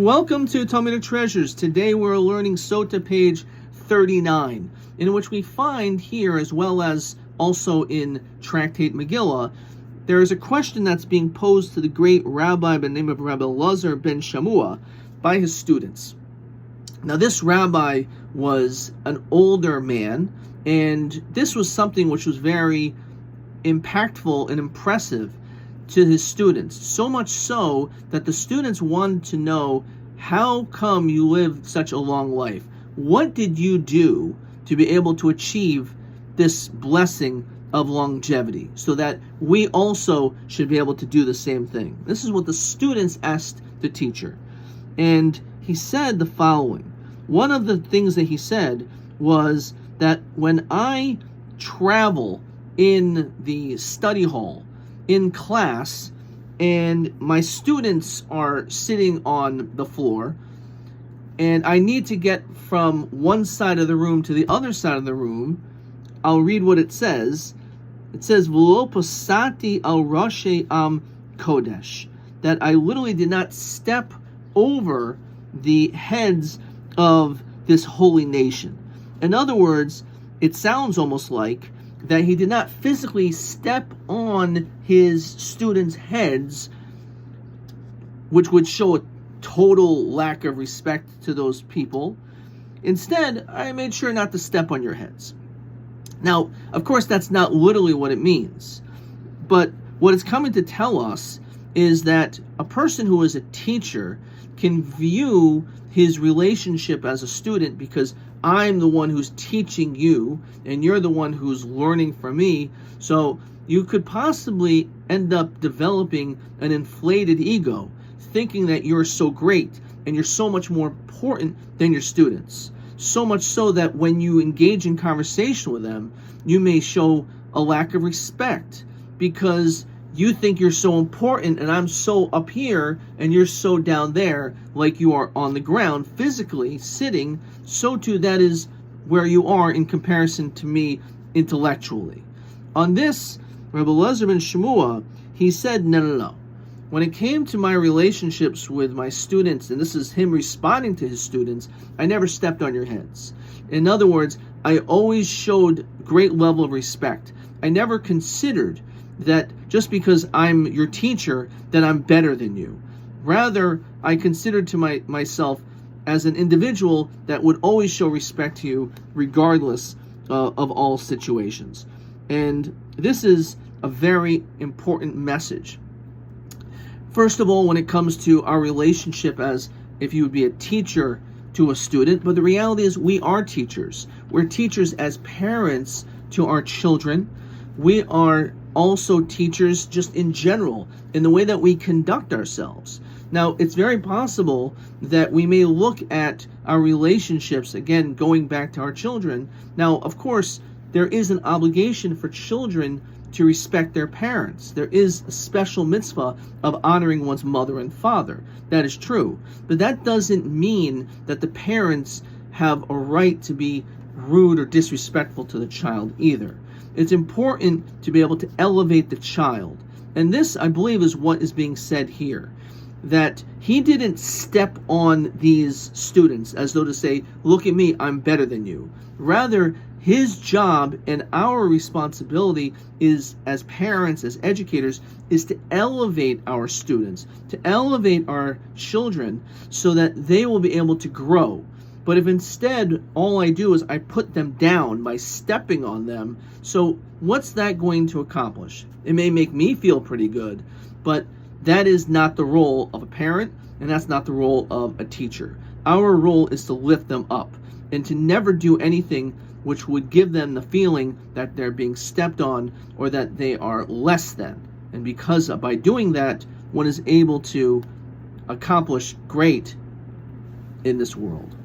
Welcome to Talmudic Treasures. Today we're learning Sotah page 39, in which we find here, as well as also in Tractate Megillah, there is a question that's being posed to the great rabbi by the name of Rabbi Elazar ben Shamua by his students. Now this rabbi was an older man, and this was something which was very impactful and impressive to his students, so much so that the students wanted to know, how come you lived such a long life? What did you do to be able to achieve this blessing of longevity, so that we also should be able to do the same thing? This is what the students asked the teacher. And he said the following. One of the things that he said was that when I travel in the study hall, in class, and my students are sitting on the floor, and I need to get from one side of the room to the other side of the room, I'll read what it says. It says, "V'lo posati al rashi am kodesh," that I literally did not step over the heads of this holy nation. In other words, it sounds almost like that he did not physically step on his students' heads, which would show a total lack of respect to those people. Instead, I made sure not to step on your heads. Now, of course, that's not literally what it means, but what it's coming to tell us is that a person who is a teacher can view his relationship as a student, because I'm the one who's teaching you, and you're the one who's learning from me. So you could possibly end up developing an inflated ego, thinking that you're so great and you're so much more important than your students. So much so that when you engage in conversation with them, you may show a lack of respect, because you think you're so important and I'm so up here and you're so down there, like you are on the ground physically sitting. So too that is where you are in comparison to me intellectually. On this, Rabbi Elazar ben Shamua, he said, no. When it came to my relationships with my students, and this is him responding to his students, I never stepped on your heads. In other words, I always showed great level of respect. I never considered that just because I'm your teacher, that I'm better than you. Rather, I considered to myself as an individual that would always show respect to you regardless of all situations. And this is a very important message. First of all, when it comes to our relationship as if you would be a teacher to a student, but the reality is we are teachers. We're teachers as parents to our children. We are also teachers just in general in the way that we conduct ourselves. Now, it's very possible that we may look at our relationships, again, going back to our children. Now, of course, there is an obligation for children to respect their parents. There is a special mitzvah of honoring one's mother and father. That is true. But that doesn't mean that the parents have a right to be rude or disrespectful to the child either. It's important to be able to elevate the child. And this, I believe, is what is being said here. That he didn't step on these students as though to say, look at me, I'm better than you. Rather, his job and our responsibility is, as parents, as educators, is to elevate our students, to elevate our children so that they will be able to grow. But if instead all I do is I put them down by stepping on them, so what's that going to accomplish? It may make me feel pretty good, but that is not the role of a parent, and that's not the role of a teacher. Our role is to lift them up and to never do anything which would give them the feeling that they're being stepped on or that they are less than. And because by doing that, one is able to accomplish great in this world.